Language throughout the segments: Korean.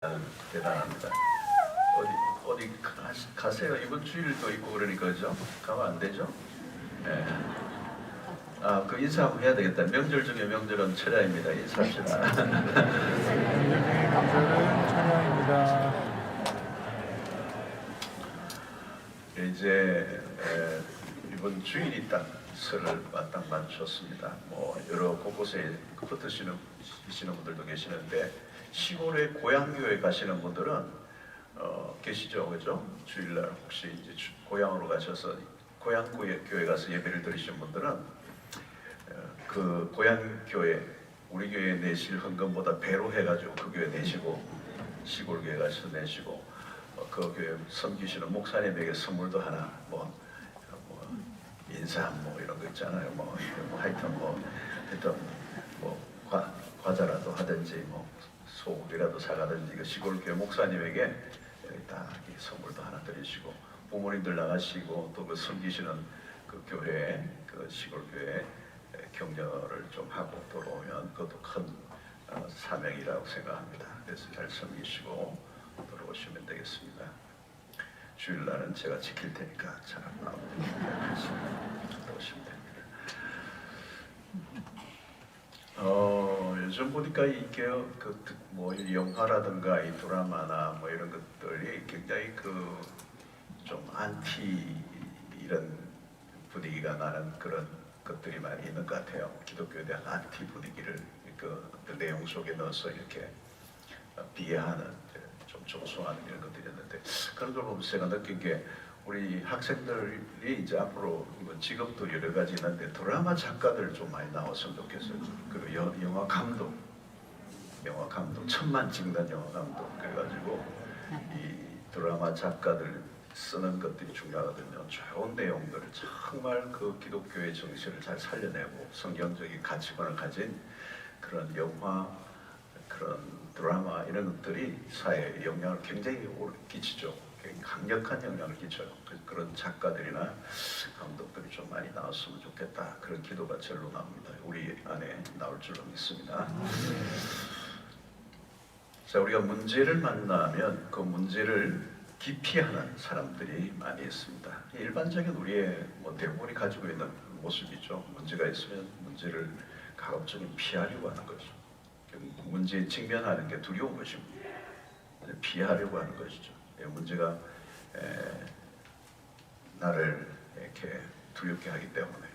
대단합니다. 어디 가세요? 이번 주일도 있고 그러니까 그죠? 가면 안 되죠? 네. 그 인사 한번 해야 되겠다. 명절 중에 명절은 철야입니다. 인사합시다. 명절은 찬양입니다. 이제 이번 주일이 딱 설을 딱 맞췄습니다. 뭐 여러 곳곳에 붙으시는 분들도 계시는데 시골에 고향교회 가시는 분들은 계시죠, 그죠? 주일날 혹시 이제 고향으로 가셔서 고향교회 가서 예배를 드리신 분들은 그 고향교회 우리 교회 내실 헌금보다 배로 해가지고 그 교회 내시고 시골 교회 가서 내시고 그 교회 섬기시는 목사님에게 선물도 하나 뭐 인삼 뭐 이런 거 있잖아요. 하여튼 과자라도 하든지 뭐 소고기라도 사가든지 그 시골 교회 목사님에게 딱 선물도 하나 드리시고 부모님들 나가시고 또 그 섬기시는 그 교회 그 시골 교회 격려를 좀 하고 돌아오면 그것도 큰 사명이라고 생각합니다. 그래서 잘 섬기시고 돌아오시면 되겠습니다. 주일날은 제가 지킬 테니까 잘 돌아오시면 됩니다. 요즘 보니까 이게 뭐 영화라든가 이 드라마나 뭐 이런 것들이 굉장히 좀 안티 이런 분위기가 나는 그런 것들이 많이 있는 것 같아요. 기독교에 대한 안티 분위기를 그 내용 속에 넣어서 이렇게 비하하는 좀 조소하는 이런 것들이었는데 그런 걸 보면서 제가 느낀 게 우리 학생들이 이제 앞으로 직업도 여러 가지 있는데 드라마 작가들 좀 많이 나왔으면 좋겠어요. 그리고 영화 감독 천만 찍는 영화 감독 그래가지고 이 드라마 작가들 쓰는 것들이 중요하거든요. 좋은 내용들을 정말 그 기독교의 정신을 잘 살려내고 성경적인 가치관을 가진 그런 영화 그런 드라마 이런 것들이 사회에 영향을 굉장히 끼치죠. 강력한 영향을 끼쳐요. 그런 작가들이나 감독들이 좀 많이 나왔으면 좋겠다. 그런 기도가 절로 나옵니다. 우리 안에 나올 줄로 믿습니다. 자, 우리가 문제를 만나면 그 문제를 기피하는 사람들이 많이 있습니다. 일반적인 우리의 대부분이 가지고 있는 모습이죠. 문제가 있으면 문제를 가급적이면 피하려고 하는 거죠. 문제에 직면하는 게 두려운 것입니다. 피하려고 하는 것이죠. 문제가 나를 이렇게 두렵게 하기 때문에.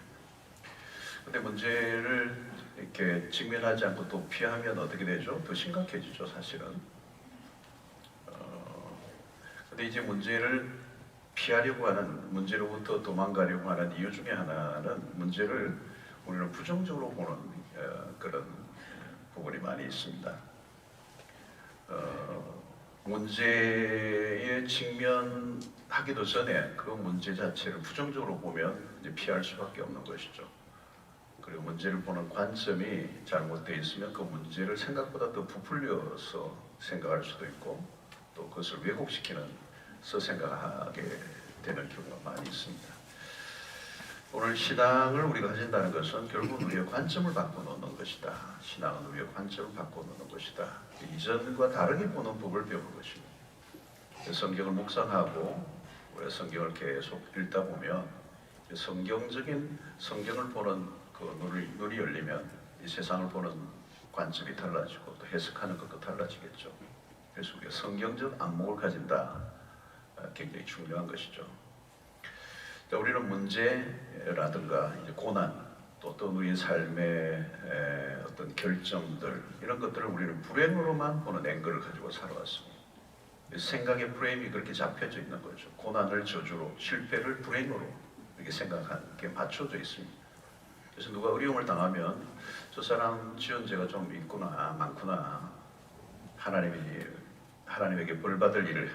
근데 문제를 이렇게 직면하지 않고 또 피하면 어떻게 되죠? 더 심각해지죠, 사실은. 근데 이제 문제를 피하려고 하는, 문제로부터 도망가려고 하는 이유 중에 하나는 문제를 우리는 부정적으로 보는 그런 부분이 많이 있습니다. 문제에 직면하기도 전에 그 문제 자체를 부정적으로 보면 이제 피할 수밖에 없는 것이죠. 그리고 문제를 보는 관점이 잘못되어 있으면 그 문제를 생각보다 더 부풀려서 생각할 수도 있고 또 그것을 왜곡시키면서 생각하게 되는 경우가 많이 있습니다. 오늘 신앙을 우리가 가진다는 것은 결국 우리의 관점을 바꿔놓는 것이다. 신앙은 우리의 관점을 바꿔놓는 것이다. 이전과 다르게 보는 법을 배우는 것입니다. 성경을 묵상하고 우리가 성경을 계속 읽다 보면 성경을 보는 그 눈이 열리면 이 세상을 보는 관점이 달라지고 또 해석하는 것도 달라지겠죠. 그래서 우리가 성경적 안목을 가진다. 굉장히 중요한 것이죠. 우리는 문제라든가 이제 고난 또 어떤 우리의 삶의 어떤 결정들 이런 것들을 우리는 불행으로만 보는 앵글을 가지고 살아왔습니다. 생각의 프레임이 그렇게 잡혀져 있는 거죠. 고난을 저주로, 실패를 불행으로 이렇게 생각하는 게 맞춰져 있습니다. 그래서 누가 어려움을 당하면 저 사람 지은 죄가 좀 있구나, 많구나, 하나님에게 벌 받을 일을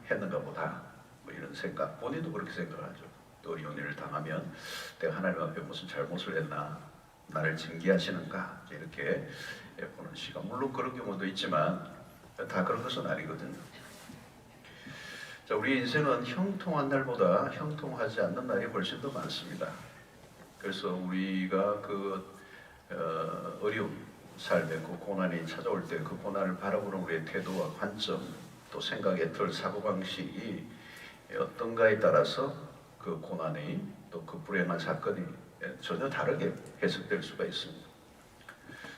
했는가 보다 뭐 이런 생각, 본인도 그렇게 생각하죠. 또 어려운 일을 당하면 내가 하나님 앞에 무슨 잘못을 했나, 나를 징계하시는가 이렇게 보는 시간. 물론 그런 경우도 있지만 다 그런 것은 아니거든요. 자, 우리 인생은 형통한 날보다 형통하지 않는 날이 훨씬 더 많습니다. 그래서 우리가 어려움, 삶에 그 고난이 찾아올 때 그 고난을 바라보는 우리의 태도와 관점, 또 생각의 틀, 사고방식이 어떤가에 따라서 그 고난이 또 그 불행한 사건이 전혀 다르게 해석될 수가 있습니다.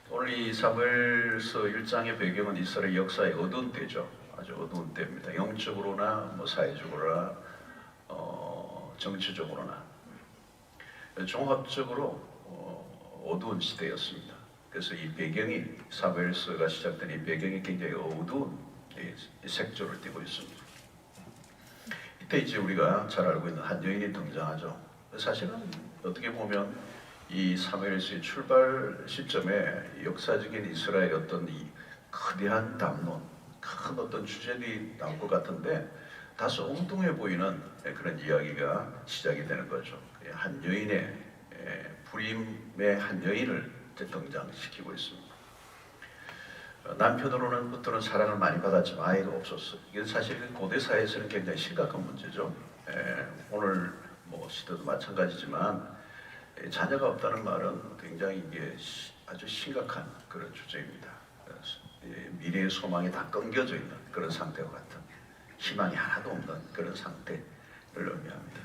오늘 이 사무엘서 1장의 배경은 이스라엘 역사의 어두운 때죠. 아주 어두운 때입니다. 영적으로나 뭐 사회적으로나 정치적으로나 종합적으로 어두운 시대였습니다. 그래서 이 배경이 사무엘서가 시작된 이 배경이 굉장히 어두운 이 색조를 띠고 있습니다. 이때 이제 우리가 잘 알고 있는 한 여인이 등장하죠. 사실은 어떻게 보면 이 사무엘서의 출발 시점에 역사적인 이스라엘의 어떤 이 거대한 담론, 큰 어떤 주제들이 나올 것 같은데 다소 엉뚱해 보이는 그런 이야기가 시작이 되는 거죠. 한 여인의 불임의 한 여인을 등장시키고 있습니다. 남편으로부터는 사랑을 많이 받았지만 아이가 없었어요. 이게 사실 고대 사회에서는 굉장히 심각한 문제죠. 오늘 뭐 시대도 마찬가지지만 자녀가 없다는 말은 굉장히 이게 아주 심각한 그런 주제입니다. 미래의 소망이 다 끊겨져 있는 그런 상태와 같은 희망이 하나도 없는 그런 상태를 의미합니다.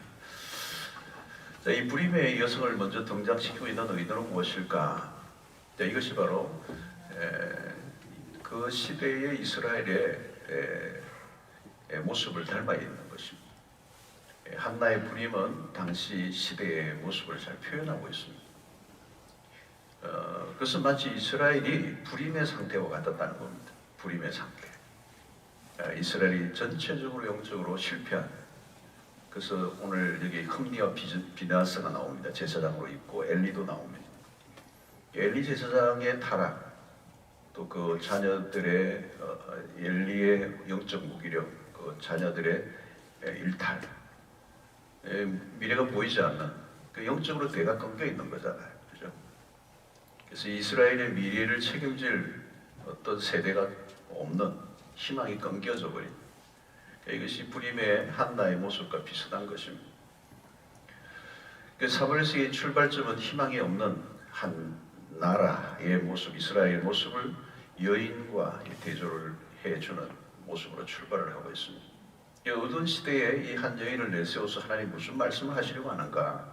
자, 이 불임의 여성을 먼저 등장시키고 있는 의도는 무엇일까? 자, 이것이 바로 그 시대의 이스라엘의 모습을 닮아 있는 것입니다. 한나의 불임은 당시 시대의 모습을 잘 표현하고 있습니다. 그것은 마치 이스라엘이 불임의 상태와 같았다는 겁니다. 불임의 상태. 이스라엘이 전체적으로 영적으로 실패한. 그래서 오늘 여기 흠니와 비나스가 나옵니다. 제사장으로 있고 엘리도 나옵니다. 엘리 제사장의 타락, 또 그 자녀들의 엘리의 영적 무기력, 그 자녀들의 일탈, 미래가 보이지 않는 그 영적으로 대가 끊겨 있는 거잖아요, 그죠? 그래서 이스라엘의 미래를 책임질 어떤 세대가 없는 희망이 끊겨져 버린 이것이 불임의 한나의 모습과 비슷한 것입니다. 그 사무엘서의 출발점은 희망이 없는 한 나라의 모습, 이스라엘의 모습을 여인과 대조를 해주는 모습으로 출발을 하고 있습니다. 이 어두운 시대에 이 한 여인을 내세워서 하나님 무슨 말씀을 하시려고 하는가?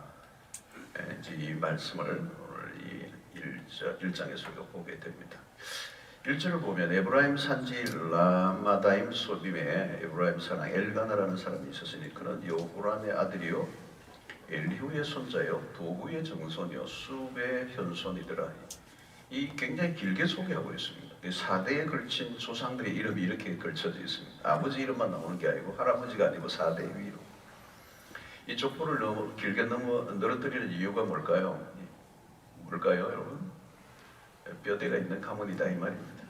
이 말씀을 오늘 이 1장에서 우리가 보게 됩니다. 1절을 보면 에브라임 산지 라마다임 소빔에 에브라임 사랑 엘가나라는 사람이 있었으니 그는 여호람의 아들이요 엘리후의 손자요 도구의 정손이요 숲의 현손이더라. 이 굉장히 길게 소개하고 있습니다. 4대에 걸친 조상들의 이름이 이렇게 걸쳐져 있습니다. 아버지 이름만 나오는 게 아니고 할아버지가 아니고 4대 위로. 이 족보를 너무 길게 늘어뜨리는 이유가 뭘까요? 뭘까요, 여러분? 뼈대가 있는 가문이다 이 말입니다.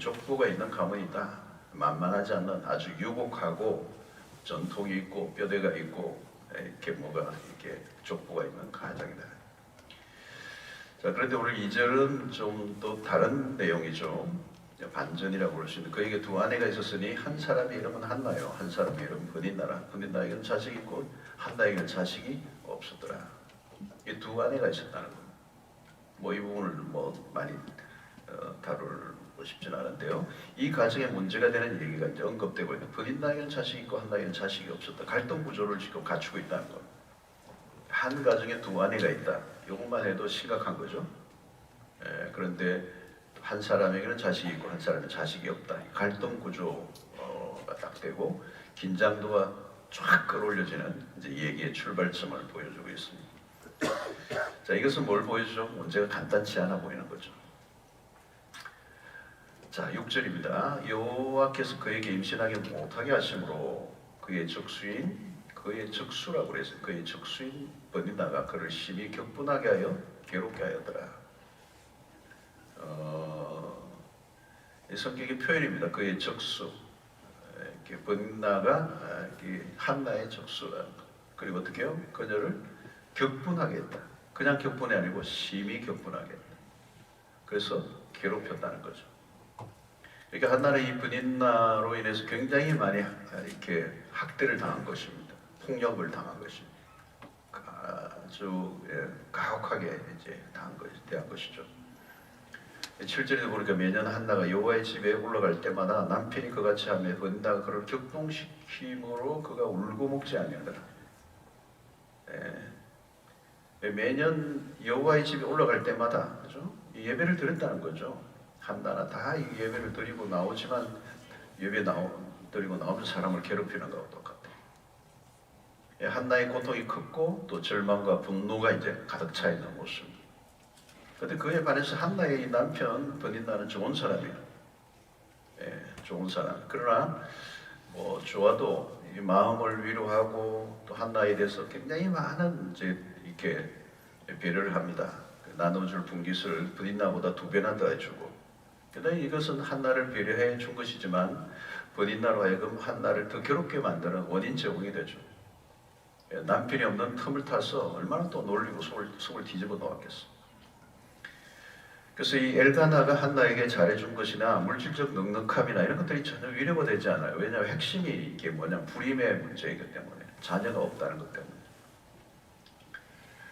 족보가 있는 가문이다. 만만하지 않는 아주 유복하고 전통이 있고 뼈대가 있고 이렇게 뭐가 이렇게 족보가 있는 가정이다. 자, 그런데 오늘 2절은 좀 또 다른 내용이죠. 반전이라고 볼 수 있는. 그에게 두 아내가 있었으니 한 사람의 이름은 한나요, 한 사람의 이름은 브닌나라. 브닌나에게는 자식이 있고 한나에게는 자식이 없었더라. 이 두 아내가 있었다는 겁니다. 뭐 이 부분을 뭐 많이 다루고 싶진 않은데요. 이 가정에 문제가 되는 얘기가 이제 언급되고 있는. 브닌나에게는 자식이 있고 한나에게는 자식이 없었다. 갈등 구조를 지금 갖추고 있다는 겁니다. 한 가정에 두 아내가 있다. 이것만 해도 심각한 거죠. 그런데 한 사람에게는 자식이 있고 한 사람에게는 자식이 없다. 갈등 구조가 딱 되고 긴장도가 쫙 끌어올려지는 이제 얘기의 출발점을 보여주고 있습니다. 자, 이것은 뭘 보여주죠? 문제가 간단치 않아 보이는 거죠. 자, 6절입니다. 여호와께서 그에게 임신하게 못하게 하심으로 그의 적수라고 그랬어요. 그의 적수인 브닌나가 그를 심히 격분하게 하여 괴롭게 하였더라. 이 성격의 표현입니다. 그의 적수. 브닌나가 한나의 적수라는 것. 그리고 어떻게 해요? 그녀를 격분하게 했다. 그냥 격분이 아니고 심히 격분하게 했다. 그래서 괴롭혔다는 거죠. 그러니까 한나는 이 브닌나로 인해서 굉장히 많이 이렇게 학대를 당한 것입니다. 폭력을 당한 것입니다. 아주 가혹하게 이제 대한 것이죠. 7절에도 보니까 매년 한나가 여호와의 집에 올라갈 때마다 남편이 그같이 하며 번다가 그를 격동시킴으로 그가 울고 먹지 아니하더라. 매년 여호와의 집에 올라갈 때마다 그죠? 이 예배를 드렸다는 거죠. 한나는 다 이 예배를 드리고 나오지만 드리고 나오면 사람을 괴롭히는 것과 똑같아. 한나의 고통이 컸고 또 절망과 분노가 이제 가득 차 있는 모습. 그런데 그에 반해서 한나의 이 남편 버닌나는 좋은 사람이에요. 좋은 사람. 그러나 뭐 좋아도 이 마음을 위로하고 또 한나에 대해서 굉장히 많은 이제 이렇게 배려를 합니다. 나눠줄 분깃을 버닌나보다 2배나 더 해주고. 그다음에 이것은 한나를 배려해 준 것이지만 버닌나로 하여금 한나를 더 괴롭게 만드는 원인 제공이 되죠. 남편이 없는 틈을 타서 얼마나 또 놀리고 속을 뒤집어 놓았겠어. 그래서 이 엘가나가 한나에게 잘해준 것이나 물질적 넉넉함이나 이런 것들이 전혀 위로가 되지 않아요. 왜냐하면 핵심이 이게 뭐냐, 불임의 문제이기 때문에, 자녀가 없다는 것 때문에.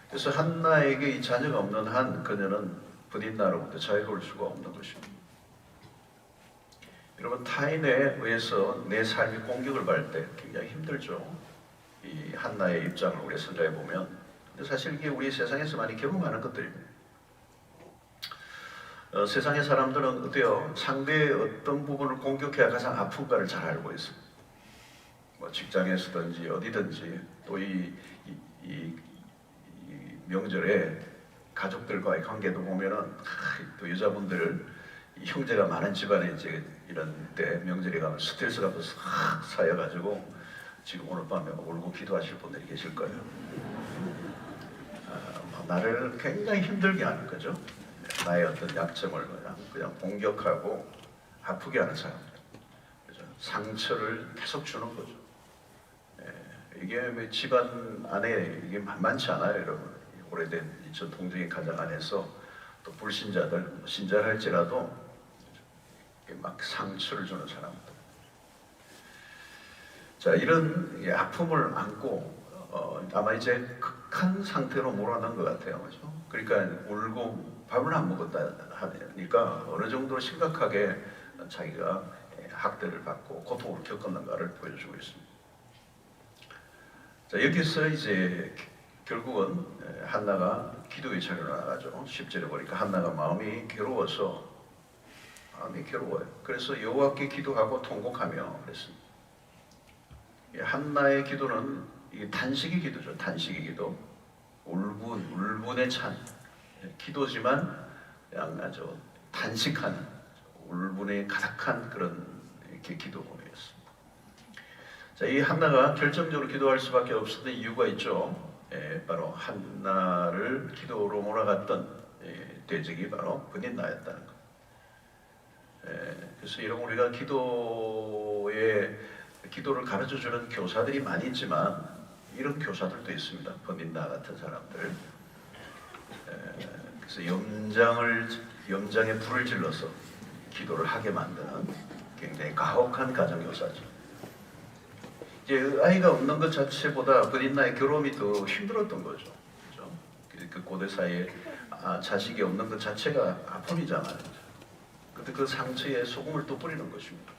그래서 한나에게 이 자녀가 없는 한 그녀는 버닌나로부터 자유로울 수가 없는 것입니다. 여러분, 타인에 의해서 내 삶이 공격을 받을 때 굉장히 힘들죠. 이 한나의 입장을 우리가 생각해 보면, 근데 사실 이게 우리 세상에서 많이 경험하는 것들입니다. 세상의 사람들은 어때요? 상대의 어떤 부분을 공격해야 가장 아픈가를 잘 알고 있어요. 뭐 직장에서든지 어디든지 또 이 명절에 가족들과의 관계도 보면은 또 여자분들 형제가 많은 집안에 이제 이런 때 명절에 가면 스트레스가 싹 쌓여가지고 지금 오늘 밤에 울고 기도하실 분들이 계실 거예요. 나를 굉장히 힘들게 하는 거죠. 나의 어떤 약점을 그냥 공격하고 아프게 하는 사람들, 그죠? 상처를 계속 주는 거죠. 이게 집안 안에 이게 만만치 않아요, 여러분. 오래된 전통적인 가정 안에서 또 불신자들, 신자를 할지라도 막 상처를 주는 사람들. 자, 이런 아픔을 안고 아마 이제 극한 상태로 몰아넣은 것 같아요, 그죠? 그러니까 울고 밥을 안 먹었다 하니까 어느 정도로 심각하게 자기가 학대를 받고 고통을 겪었는가를 보여주고 있습니다. 자, 여기서 이제 결국은 한나가 기도의 자리로 나가죠. 10절에 보니까 한나가 마음이 괴로워요. 그래서 여호와께 기도하고 통곡하며 그랬습니다. 한나의 기도는 이게 단식의 기도죠. 단식의 기도. 울분에 찬 기도지만 그냥 아주 단식한 울분에 가득한 그런 이렇게 기도였습니다. 자, 이 한나가 결정적으로 기도할 수밖에 없었던 이유가 있죠. 바로 한나를 기도로 몰아갔던 대적이 바로 버닌나였다는 것. 그래서 이런 우리가 기도를 가르쳐주는 교사들이 많이 있지만 이런 교사들도 있습니다. 버닌나 같은 사람들. 그래서 염장에 불을 질러서 기도를 하게 만드는 굉장히 가혹한 가정교사죠. 이제 아이가 없는 것 자체보다 버닌나의 괴로움이 더 힘들었던 거죠. 그렇죠? 그 고대 사이에 자식이 없는 것 자체가 아픔이잖아요. 근데 그 상처에 소금을 또 뿌리는 것입니다.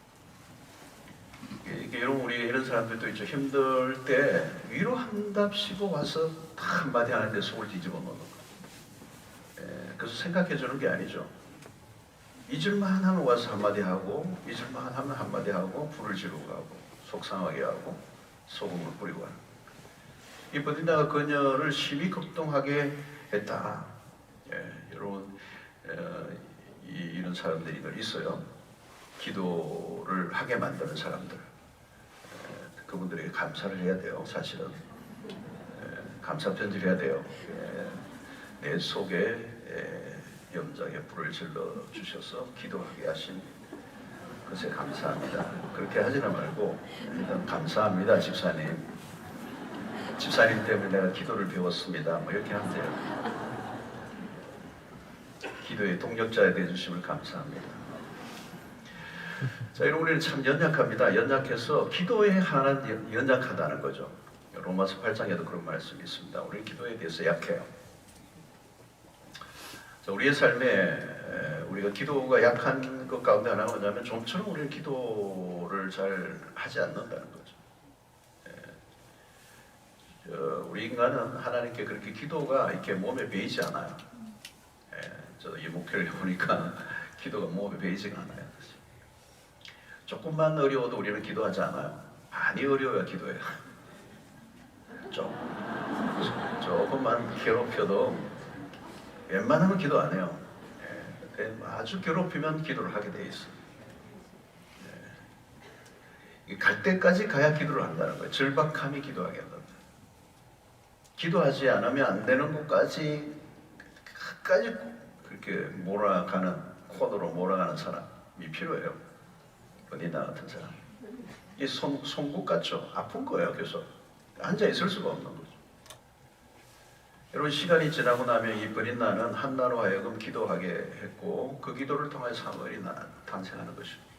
여러분, 우리 이런 사람들도 있죠. 힘들 때 위로한답시고 와서 다 한마디 하는데 속을 뒤집어 놓는 거. 그래서 생각해 주는 게 아니죠. 잊을만 하면 와서 한마디 하고, 잊을만 하면 한마디 하고, 불을 지르고 가고, 속상하게 하고, 소금을 뿌리고 하는. 이 버닌나가 그녀를 심히 걱동하게 했다. 여러분, 이런 사람들이 있어요. 기도를 하게 만드는 사람들. 그분들에게 감사를 해야 돼요. 사실은 감사 편지를 해야 돼요. 내 속에 염장에 불을 질러 주셔서 기도하게 하신 것에 감사합니다. 그렇게 하지는 말고 일단 감사합니다, 집사님. 집사님 때문에 내가 기도를 배웠습니다. 뭐 이렇게 하면 돼요. 기도의 동력자에 대해 주심을 감사합니다. 자, 여러분, 우리는 참 연약합니다. 연약해서 기도에 하나는 연약하다는 거죠. 로마서 8장에도 그런 말씀이 있습니다. 우리는 기도에 대해서 약해요. 자, 우리의 삶에 우리가 기도가 약한 것 가운데 하나가 뭐냐면 좀처럼 우리는 기도를 잘 하지 않는다는 거죠. 우리 인간은 하나님께 그렇게 기도가 이렇게 몸에 배이지 않아요. 저도 이 목회를 해보니까 기도가 몸에 배이지가 않아요. 조금만 어려워도 우리는 기도하지 않아요. 많이 어려워야 기도해요. 조금만 괴롭혀도 웬만하면 기도 안 해요. 아주 괴롭히면 기도를 하게 돼 있어요. 갈 때까지 가야 기도를 한다는 거예요. 절박함이 기도하게 한다. 기도하지 않으면 안 되는 것까지 끝까지 그렇게 몰아가는 코너로 몰아가는 사람이 필요해요. 어디나 같은 사람. 이 송곳 같죠? 아픈 거예요. 계속 앉아 있을 수가 없는 거죠. 여러분 시간이 지나고 나면 이 브린나는 한나로 하여금 기도하게 했고 그 기도를 통해 사무엘이 탄생하는 것입니다.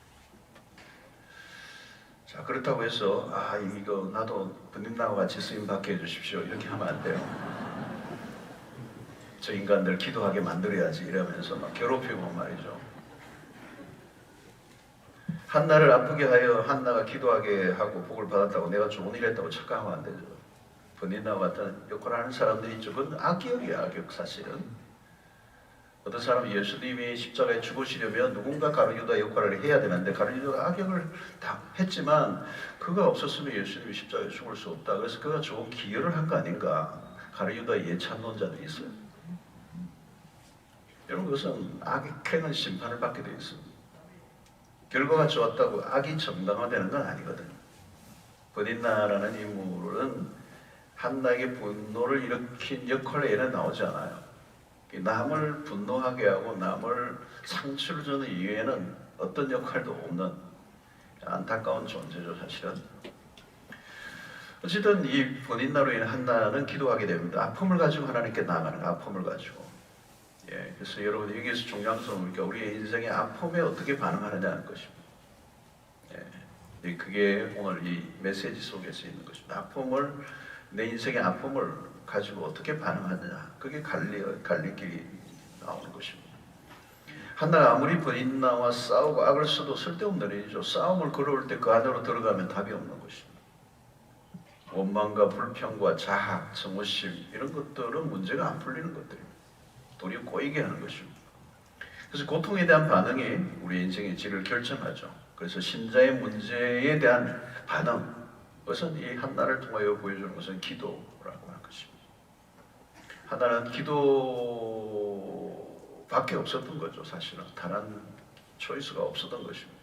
자 그렇다고 해서 이거 나도 브린나와 같이 쓰임 받게 해주십시오 이렇게 하면 안 돼요. 저 인간들 기도하게 만들어야지 이러면서 막 괴롭히고 말이죠. 한나를 아프게 하여 한나가 기도하게 하고 복을 받았다고 내가 좋은 일 했다고 착각하면 안 되죠. 브린나와 같은 역할을 하는 사람들이 있죠. 그건 악역이야, 악역 사실은. 어떤 사람은 예수님이 십자가에 죽으시려면 누군가 가룟유다 역할을 해야 되는데 가룟유다가 악역을 다 했지만 그가 없었으면 예수님이 십자가에 죽을 수 없다. 그래서 그가 좋은 기여를 한 거 아닌가. 가룟유다의 예찬론자들이 있어요. 여러분 그것은 악행은 심판을 받게 되어 있습니다. 결과가 좋았다고 악이 정당화되는 건 아니거든요. 브린나라는 인물은 한나에게 분노를 일으킨 역할에 얘는 나오지 않아요. 남을 분노하게 하고 남을 상처를 주는 이외에는 어떤 역할도 없는 안타까운 존재죠 사실은. 어쨌든 이 브린나로 인한 한나는 기도하게 됩니다. 아픔을 가지고 하나님께 나아가는 아픔을 가지고. 그래서 여러분 여기에서 중요한 것은 뭡니까? 우리의 인생의 아픔에 어떻게 반응하느냐는 것입니다. 그게 오늘 이 메시지 속에서 있는 것입니다. 내 인생의 아픔을 가지고 어떻게 반응하느냐. 그게 갈림길이 나오는 것입니다. 한나가 아무리 브린나와 싸우고 악을 써도 쓸데없는 일이죠. 싸움을 걸어올 때 그 안으로 들어가면 답이 없는 것입니다. 원망과 불평과 자학, 증오심 이런 것들은 문제가 안 풀리는 것들입니다. 도리어 꼬이게 하는 것입니다. 그래서 고통에 대한 반응이 우리 인생의 질을 결정하죠. 그래서 신자의 문제에 대한 반응, 그것은 이 한나를 통하여 보여주는 것은 기도라고 하는 것입니다. 한나는 기도밖에 없었던 거죠. 사실은 다른 초이스가 없었던 것입니다.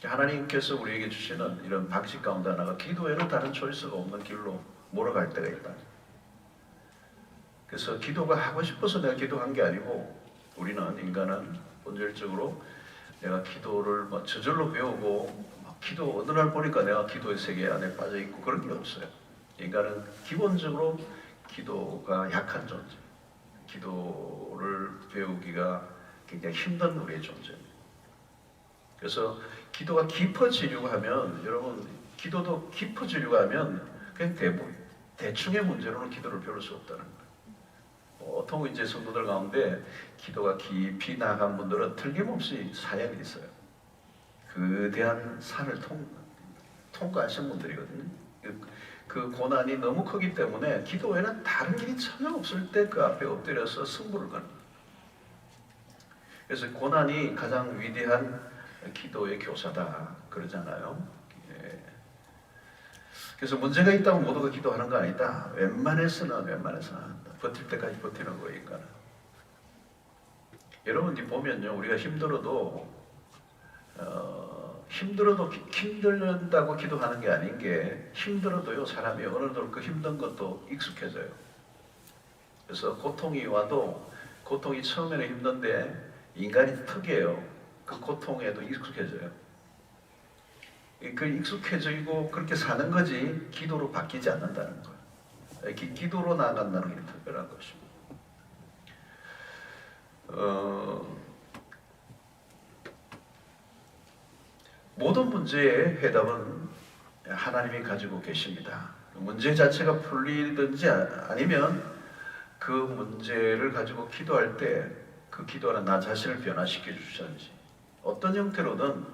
하나님께서 우리에게 주시는 이런 방식 가운데 하나가 기도에는 다른 초이스가 없는 길로 몰아갈 때가 있다. 그래서 기도가 하고 싶어서 내가 기도한 게 아니고 우리는 인간은 본질적으로 내가 기도를 저절로 배우고 기도 어느 날 보니까 내가 기도의 세계 안에 빠져 있고 그런 게 없어요. 인간은 기본적으로 기도가 약한 존재, 기도를 배우기가 굉장히 힘든 우리의 존재입니다. 그래서 기도가 깊어지려고 하면 여러분 기도도 깊어지려고 하면 그냥 대충의 문제로는 기도를 배울 수 없다는 거예요. 보통 이제 성도들 가운데 기도가 깊이 나간 분들은 틀림없이 사연이 있어요. 거대한 산을 통과하신 분들이거든요. 그 고난이 너무 크기 때문에 기도에는 다른 길이 전혀 없을 때 그 앞에 엎드려서 승부를 거는 거예요. 그래서 고난이 가장 위대한 기도의 교사다 그러잖아요. 그래서 문제가 있다고 모두가 기도하는 거 아니다. 웬만해서는 한다. 버틸 때까지 버티는 거예요, 인간은. 여러분이 보면요, 우리가 힘들어도 힘들다고 기도하는 게 아닌 게 힘들어도요, 사람이 어느 정도 그 힘든 것도 익숙해져요. 그래서 고통이 와도 고통이 처음에는 힘든데 인간이 특이해요. 그 고통에도 익숙해져요. 그 익숙해지고 그렇게 사는 거지 기도로 바뀌지 않는다는 거예요. 기도로 나아간다는 게 특별한 것입니다. 모든 문제의 해답은 하나님이 가지고 계십니다. 문제 자체가 풀리든지 아니면 그 문제를 가지고 기도할 때 그 기도하는 나 자신을 변화시켜 주시는지 어떤 형태로든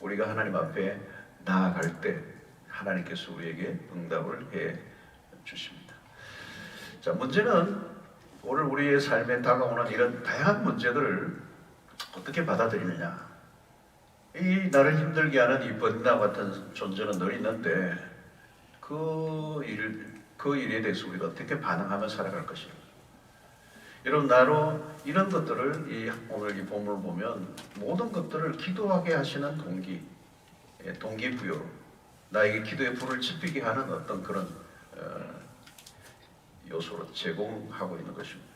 우리가 하나님 앞에 나아갈 때 하나님께서 우리에게 응답을 해 주십니다. 자, 문제는 오늘 우리의 삶에 다가오는 이런 다양한 문제들을 어떻게 받아들이느냐. 이 나를 힘들게 하는 이 번나 같은 존재는 늘 있는데 그 일에 대해서 우리가 어떻게 반응하며 살아갈 것인가. 여러분, 나로 이런 것들을 오늘 이 본문을 보면 모든 것들을 기도하게 하시는 동기부여, 나에게 기도의 불을 지피게 하는 어떤 그런 요소로 제공하고 있는 것입니다.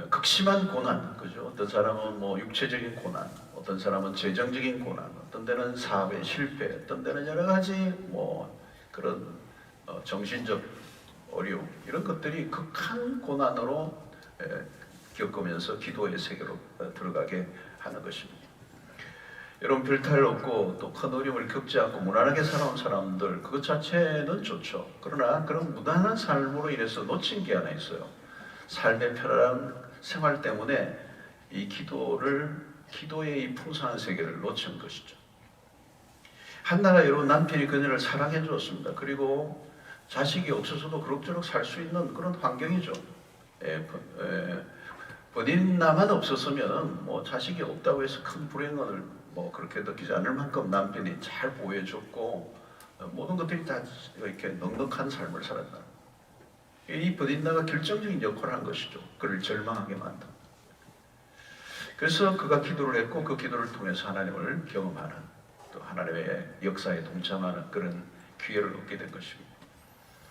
극심한 고난, 그죠? 어떤 사람은 뭐 육체적인 고난, 어떤 사람은 재정적인 고난, 어떤 때는 사업의 실패, 어떤 때는 여러 가지 뭐 그런 정신적 어려움, 이런 것들이 극한 고난으로 겪으면서 기도의 세계로 들어가게 하는 것입니다. 여러분, 별탈 없고 또 큰 어려움을 겪지 않고 무난하게 살아온 사람들, 그것 자체는 좋죠. 그러나 그런 무난한 삶으로 인해서 놓친 게 하나 있어요. 삶의 편안한 생활 때문에 이 기도의 이 풍성한 세계를 놓친 것이죠. 한나가 여러분 남편이 그녀를 사랑해 주었습니다. 그리고 자식이 없어서도 그럭저럭 살 수 있는 그런 환경이죠. 본인나만 없었으면 뭐 자식이 없다고 해서 큰 불행을 뭐 그렇게 느끼지 않을 만큼 남편이 잘 보호해줬고 모든 것들이 다 이렇게 넉넉한 삶을 살았다. 이 버딘나가 결정적인 역할을 한 것이죠. 그를 절망하게 만든. 그래서 그가 기도를 했고 그 기도를 통해서 하나님을 경험하는, 또 하나님의 역사에 동참하는 그런 기회를 얻게 된 것입니다.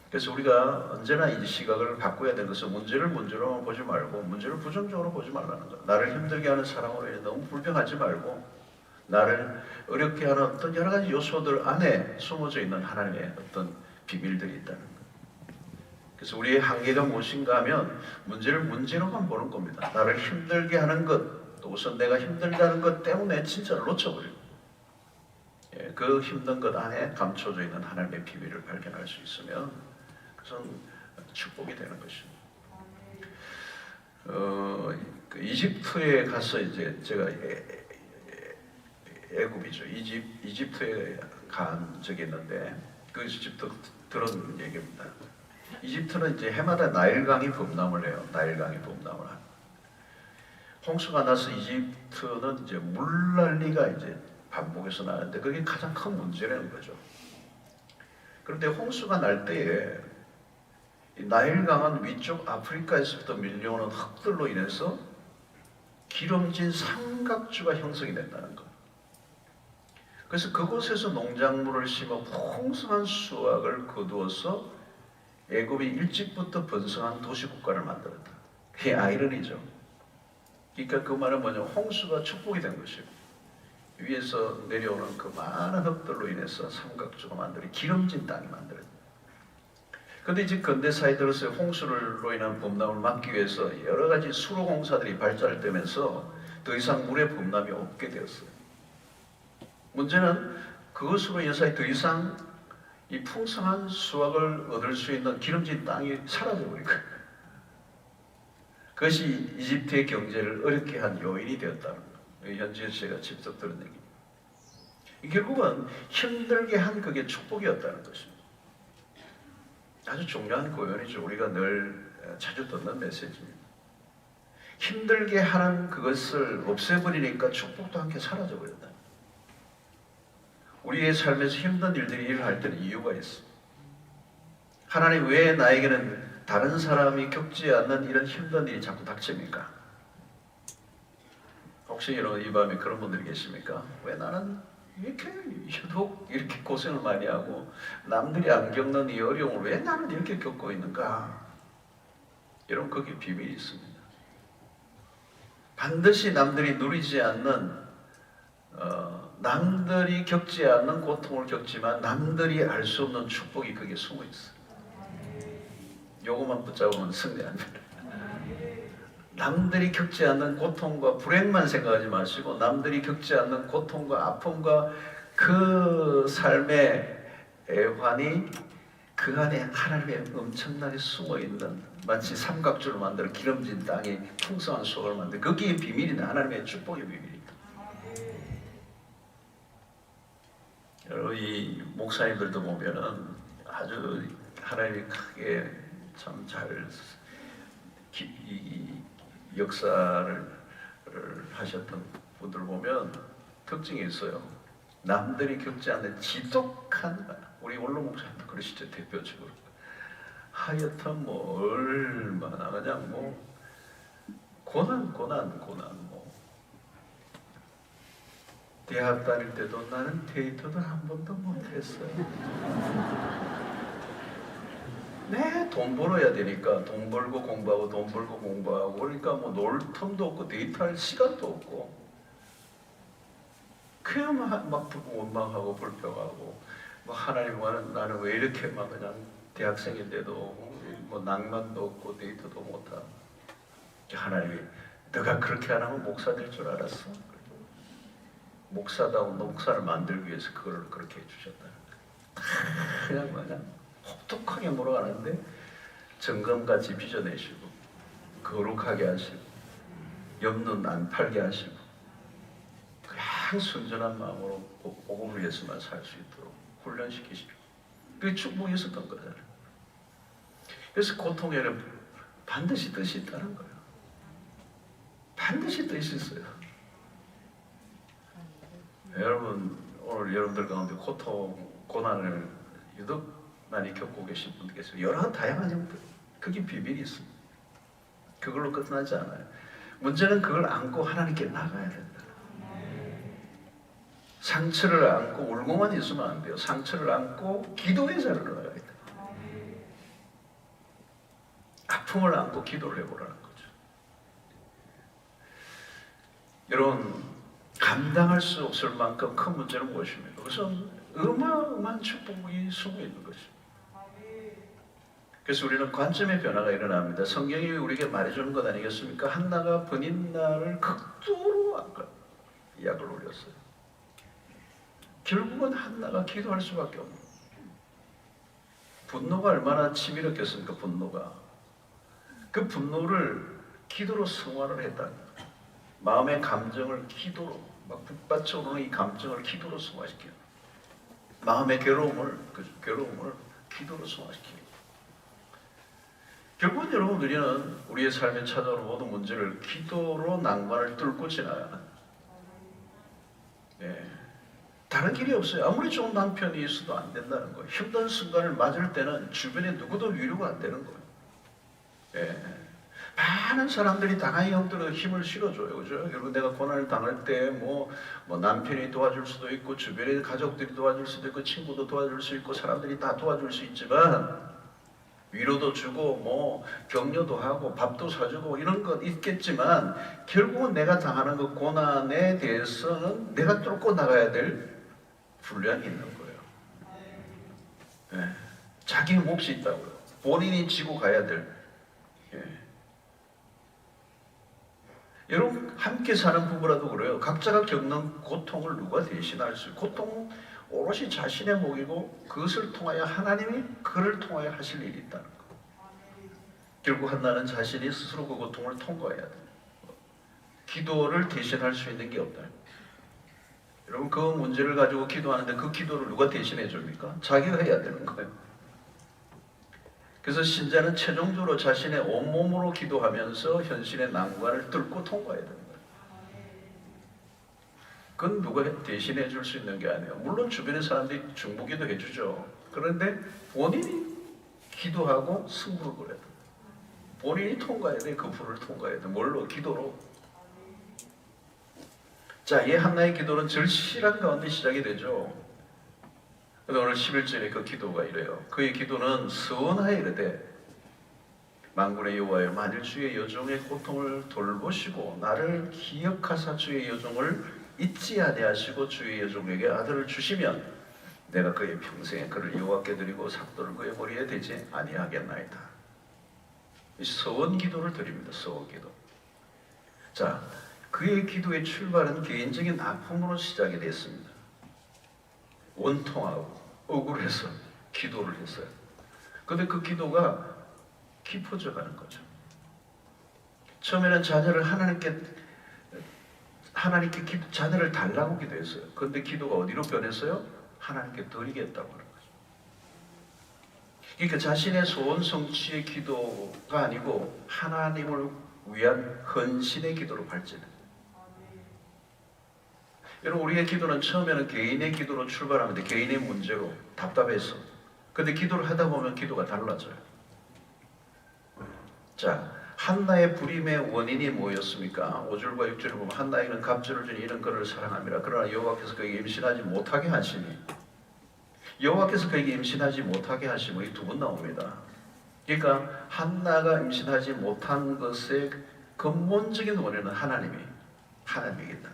그래서 우리가 언제나 이 시각을 바꿔야 되는 것은 문제를 문제로 보지 말고 문제를 부정적으로 보지 말라는 것. 나를 힘들게 하는 사람으로 인해 너무 불평하지 말고 나를 어렵게 하는 어떤 여러 가지 요소들 안에 숨어져 있는 하나님의 어떤 비밀들이 있다는 것. 그래서 우리의 한계가 무엇인가 하면 문제를 문제로만 보는 겁니다. 나를 힘들게 하는 것, 또 우선 내가 힘들다는 것 때문에 진짜를 놓쳐버리고 그 힘든 것 안에 감춰져 있는 하나님의 비밀을 발견할 수 있으면 그것은 축복이 되는 것입니다. 그 이집트에 가서 이제 제가 애굽이죠. 이집트에 간 적이 있는데 그 이집트 들은 얘기입니다. 이집트는 이제 해마다 나일강이 범람을 해요. 나일강이 범람을 하는. 홍수가 나서 이집트는 이제 물난리가 이제 반복해서 나는데 그게 가장 큰 문제라는 거죠. 그런데 홍수가 날 때에 이 나일강은 위쪽 아프리카에서부터 밀려오는 흙들로 인해서 기름진 삼각주가 형성이 된다는 것. 그래서 그곳에서 농작물을 심어 풍성한 수확을 거두어서 애굽이 일찍부터 번성한 도시국가를 만들었다. 그게 아이러니죠. 그러니까 그 말은 뭐냐, 홍수가 축복이 된 것이에요. 위에서 내려오는 그 많은 흙들로 인해서 삼각주가 만들어진 기름진 땅이 만들어진. 그런데 이제 근대사에 들어서 홍수로 인한 범람을 막기 위해서 여러 가지 수로 공사들이 발달되면서 더 이상 물의 범람이 없게 되었어요. 문제는 그것으로 인해서 더 이상 이 풍성한 수확을 얻을 수 있는 기름진 땅이 사라져버린 거예요. 그것이 이집트의 경제를 어렵게 한 요인이 되었다는 거예요. 현지에서 제가 직접 들은 얘기입니다. 결국은 힘들게 한 그게 축복이었다는 것입니다. 아주 중요한 고연이죠. 우리가 늘 자주 듣는 메시지입니다. 힘들게 하는 그것을 없애버리니까 축복도 함께 사라져버린다. 우리의 삶에서 힘든 일들이 일어날 때는 이유가 있어. 하나님, 왜 나에게는 다른 사람이 겪지 않는 이런 힘든 일이 자꾸 닥칩니까? 혹시 여러분 이 밤에 그런 분들이 계십니까? 왜 나는 이렇게 유독 이렇게 고생을 많이 하고 남들이 안 겪는 이 어려움을 왜 나는 이렇게 겪고 있는가? 여러분, 거기에 비밀이 있습니다. 반드시 남들이 누리지 않는 남들이 겪지 않는 고통을 겪지만 남들이 알 수 없는 축복이 거기에 숨어 있어요. 요것만 붙잡으면 승리합니다. 남들이 겪지 않는 고통과 불행만 생각하지 마시고 남들이 겪지 않는 고통과 아픔과 그 삶의 애환이 그 안에 하나님의 엄청나게 숨어있는 마치 삼각주로 만들어 기름진 땅에 풍성한 수확을 만들어 거기에 비밀이나 하나님의 축복의 비밀입니다. 여러분 이 목사님들도 보면은 아주 하나님이 크게 참 잘 역사를 하셨던 분들 보면 특징이 있어요. 남들이 겪지 않는 지독한 우리 원로 목사님도 그러시죠. 대표적으로 하여튼 뭐 얼마나 그냥 뭐 고난 뭐 대학 다닐 때도 나는 데이트도 한 번도 못했어요. 네, 돈 벌어야 되니까 돈 벌고 공부하고 돈 벌고 공부하고 그러니까 뭐 놀 틈도 없고 데이트할 시간도 없고 그냥 막 원망하고 불평하고 뭐 하나님과는 나는 왜 이렇게 막 그냥 대학생인데도 뭐 낭만도 없고 데이트도 못하고 하나님이 너가 그렇게 안 하면 목사 될 줄 알았어? 목사다운 목사를 만들기 위해서 그걸 그렇게 해주셨다는 거예요. 그냥 혹독하게 몰아가는데 정금같이 빚어내시고 거룩하게 하시고 염눈 안 팔게 하시고 그냥 순전한 마음으로 복음을 위해서만 살 수 있도록 훈련시키시고 그게 축복이 있었던 거잖아요. 그래서 고통에는 반드시 뜻이 있다는 거예요. 반드시 뜻이 있어요. 여러분 오늘 여러분들 가운데 고통, 고난을 유독 많이 겪고 계신 분들 계세요. 여러 다양한 형들. 그게 비밀이 있습니다. 그걸로 끝나지 않아요. 문제는 그걸 안고 하나님께 나가야 된다. 상처를 안고 울고만 있으면 안 돼요. 상처를 안고 기도의 자리로 나가야 된다. 아픔을 안고 기도를 해보라는 거죠. 여러분 감당할 수 없을 만큼 큰 문제는 무엇입니까? 그것은 어마어마한 축복이 숨어 있는 것입니다. 그래서 우리는 관점의 변화가 일어납니다. 성경이 우리에게 말해주는 것 아니겠습니까? 한나가 번인날을 극도로 약을 올렸어요. 결국은 한나가 기도할 수밖에 없는 거예요. 분노가 얼마나 치밀었겠습니까? 분노가. 그 분노를 기도로 승화를 했다. 마음의 감정을 기도로 막 북받쳐 오르는 이 감정을 기도로 승화시켜요. 마음의 괴로움을 기도로 승화시켜요. 결국은 여러분 우리는 우리의 삶에 찾아오는 모든 문제를 기도로 난관을 뚫고 지나가야 합니다. 네. 다른 길이 없어요. 아무리 좋은 남편이 있어도 안 된다는 거예요. 힘든 순간을 맞을 때는 주변에 누구도 위로가 안 되는 거예요. 네. 많은 사람들이 당하의 형들의 힘을 실어줘요. 그죠? 여러분 내가 고난을 당할 때 뭐 남편이 도와줄 수도 있고 주변의 가족들이 도와줄 수도 있고 친구도 도와줄 수 있고 사람들이 다 도와줄 수 있지만 위로도 주고 뭐 격려도 하고 밥도 사주고 이런 것 있겠지만 결국은 내가 당하는 그 고난에 대해서는 내가 뚫고 나가야 될 분량이 있는 거예요. 네. 자기 몫이 있다고요. 본인이 지고 가야 될. 예. 여러분 함께 사는 부부라도 그래요. 각자가 겪는 고통을 누가 대신할 수 있고 고통은 오롯이 자신의 몫이고 그것을 통하여 하나님이 그를 통하여 하실 일이 있다는 거예요. 결국 한나는 자신이 스스로 그 고통을 통과해야 돼요. 기도를 대신할 수 있는 게 없다. 여러분 그 문제를 가지고 기도하는데 그 기도를 누가 대신해 줍니까? 자기가 해야 되는 거예요. 그래서 신자는 최종적으로 자신의 온몸으로 기도하면서 현실의 난관을 뚫고 통과해야 되는 거예요. 그건 누가 대신해 줄 수 있는 게 아니에요. 물론 주변의 사람들이 중보기도 해주죠. 그런데 본인이 기도하고 승부를 걸어야 돼요. 본인이 통과해야 돼. 그 불을 통과해야 돼. 뭘로? 기도로. 자, 이 한나의 기도는 절실한 가운데 시작이 되죠. 그래서 오늘 11절에 그 기도가 이래요. 그의 기도는 서원하여 이르되 만군의 여호와여 만일 주의 여종의 고통을 돌보시고 나를 기억하사 주의 여종을 잊지 아니하시고 주의 여종에게 아들을 주시면 내가 그의 평생에 그를 여호와께 드리고 삭도를 그의 머리에 대지 아니하겠나이다. 이 서원 기도를 드립니다. 서원 기도. 자, 그의 기도의 출발은 개인적인 아픔으로 시작이 됐습니다. 원통하고 억울해서 기도를 했어요. 근데 그 기도가 깊어져 가는 거죠. 처음에는 자녀를 하나님께 자녀를 달라고 기도했어요. 그런데 기도가 어디로 변했어요? 하나님께 드리겠다고 하는 거죠. 그러니까 자신의 소원 성취의 기도가 아니고 하나님을 위한 헌신의 기도로 발전해요. 여러분, 우리의 기도는 처음에는 개인의 기도로 출발하는데 개인의 문제로 답답해서, 근데 기도를 하다 보면 기도가 달라져요. 자, 한나의 불임의 원인이 뭐였습니까? 5절과 6절을 보면 한나에게는 갑절을 준 이런 그를 사랑함이라. 그러나 여호와께서 그에게 임신하지 못하게 하시니, 여호와께서 그에게 임신하지 못하게 하시고 이 두 번 나옵니다. 그러니까 한나가 임신하지 못한 것의 근본적인 원인은 하나님이겠다.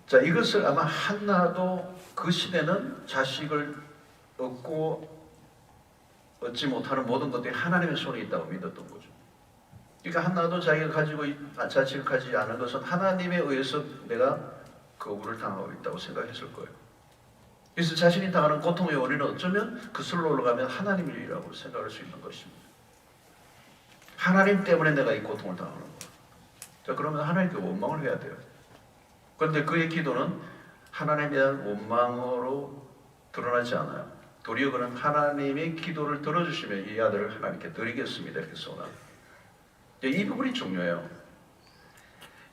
자, 이것을 아마 한나도 그 시대는 자식을 얻지 못하는 모든 것들이 하나님의 손에 있다고 믿었던 거죠. 그러니까 한나도 자기가 가지고 자식을 가지지 않은 것은 하나님에 의해서 내가 거부를 당하고 있다고 생각했을 거예요. 그래서 자신이 당하는 고통의 원인은 어쩌면 그 슬로 올라가면 하나님의 일이라고 생각할 수 있는 것입니다. 하나님 때문에 내가 이 고통을 당하는 거예요. 자, 그러면 하나님께 원망을 해야 돼요. 그런데 그의 기도는 하나님에 대한 원망으로 드러나지 않아요. 도리어 그는 하나님의 기도를 들어주시면 이 아들을 하나님께 드리겠습니다, 이렇게 소원합니다. 이 부분이 중요해요.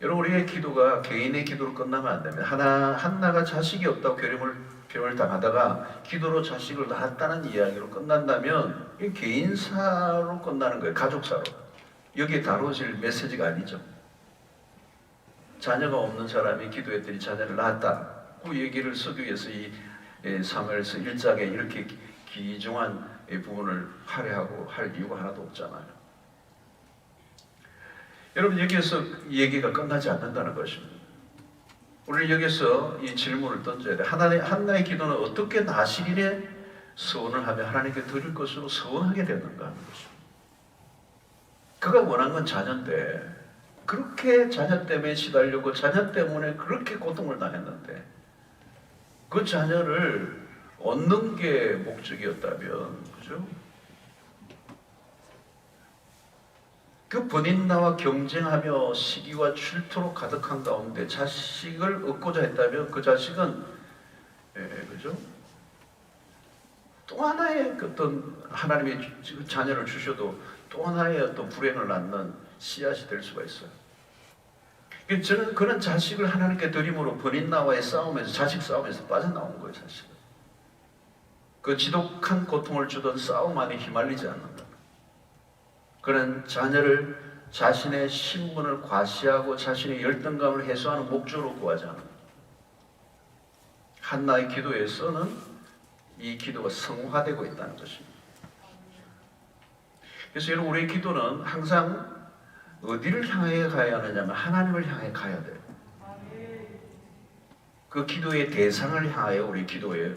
여러분, 우리의 기도가 개인의 기도로 끝나면 안 됩니다. 한나가 자식이 없다고 괴로움을 당하다가 기도로 자식을 낳았다는 이야기로 끝난다면 이 개인사로 끝나는 거예요. 가족사로. 여기에 다뤄질 메시지가 아니죠. 자녀가 없는 사람이 기도했더니 자녀를 낳았다. 그 얘기를 쓰기 위해서 이 사무엘서 1장에 이렇게 귀중한 부분을 할애하고 할 이유가 하나도 없잖아요. 여러분, 여기에서 이 얘기가 끝나지 않는다는 것입니다. 우리는 여기서 이 질문을 던져야 돼. 한나의 기도는 어떻게 나시린의 서원을 하며 하나님께 드릴 것으로 서원하게 됐는가 하는 것입니다. 그가 원한 건 자녀인데, 그렇게 자녀 때문에 시달리고 자녀 때문에 그렇게 고통을 당했는데, 그 자녀를 얻는 게 목적이었다면, 그죠? 그 본인나와 경쟁하며 시기와 질투로 가득한 가운데 자식을 얻고자 했다면 그 자식은 그죠? 또 하나의 어떤 하나님의 자녀를 주셔도 또 하나의 어떤 불행을 낳는 씨앗이 될 수가 있어요. 저는 그런 자식을 하나님께 드림으로 본인나와의 싸움에서, 자식 싸움에서 빠져나온 거예요, 사실은. 그 지독한 고통을 주던 싸움 안에 휘말리지 않는다. 그는 자녀를 자신의 신분을 과시하고 자신의 열등감을 해소하는 목적으로 구하지 않는다. 한나의 기도에서는 이 기도가 성화되고 있다는 것입니다. 그래서 여러분, 우리의 기도는 항상 어디를 향해 가야 하느냐면 하나님을 향해 가야 돼요. 그 기도의 대상을 향하여 우리 기도에,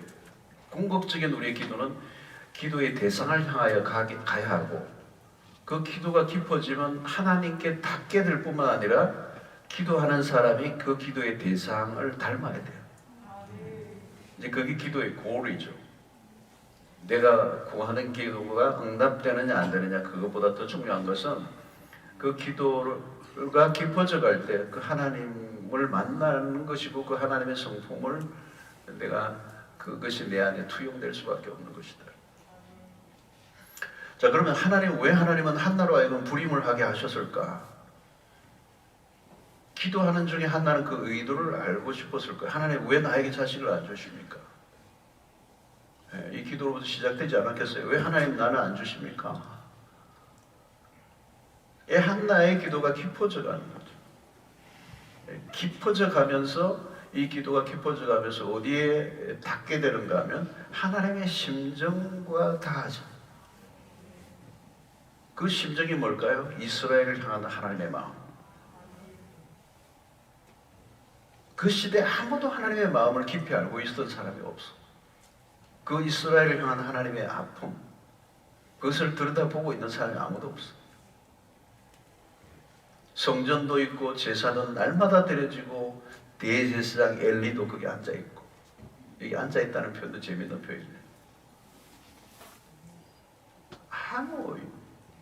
궁극적인 우리의 기도는 기도의 대상을 향하여 가야 하고, 그 기도가 깊어지면 하나님께 닿게 될 뿐만 아니라 기도하는 사람이 그 기도의 대상을 닮아야 돼요. 이제 그게 기도의 고리죠. 내가 구하는 기도가 응답되느냐 안 되느냐, 그것보다 더 중요한 것은 그 기도가 깊어져 갈 때 그 하나님을 만나는 것이고, 그 하나님의 성품을 내가, 그것이 내 안에 투영될 수밖에 없는 것이다. 자, 그러면 왜 하나님은 한나로 하여금 불임을 하게 하셨을까? 기도하는 중에 한나는 그 의도를 알고 싶었을 거예요. 하나님, 왜 나에게 자식을 안 주십니까? 이 기도로부터 시작되지 않았겠어요? 왜 하나님 나는 안 주십니까? 한나의 기도가 깊어져 가는 거죠. 깊어져 가면서, 이 기도가 깊어져 가면서 어디에 닿게 되는가 하면 하나님의 심정과 닿아져. 그 심정이 뭘까요? 이스라엘을 향한 하나님의 마음. 그 시대에 아무도 하나님의 마음을 깊이 알고 있었던 사람이 없어. 그 이스라엘을 향한 하나님의 아픔, 그것을 들여다보고 있는 사람이 아무도 없어. 성전도 있고 제사는 날마다 드려지고 대제사장 엘리도 거기 앉아있고, 여기 앉아있다는 표현도 재미있는 표현이에요.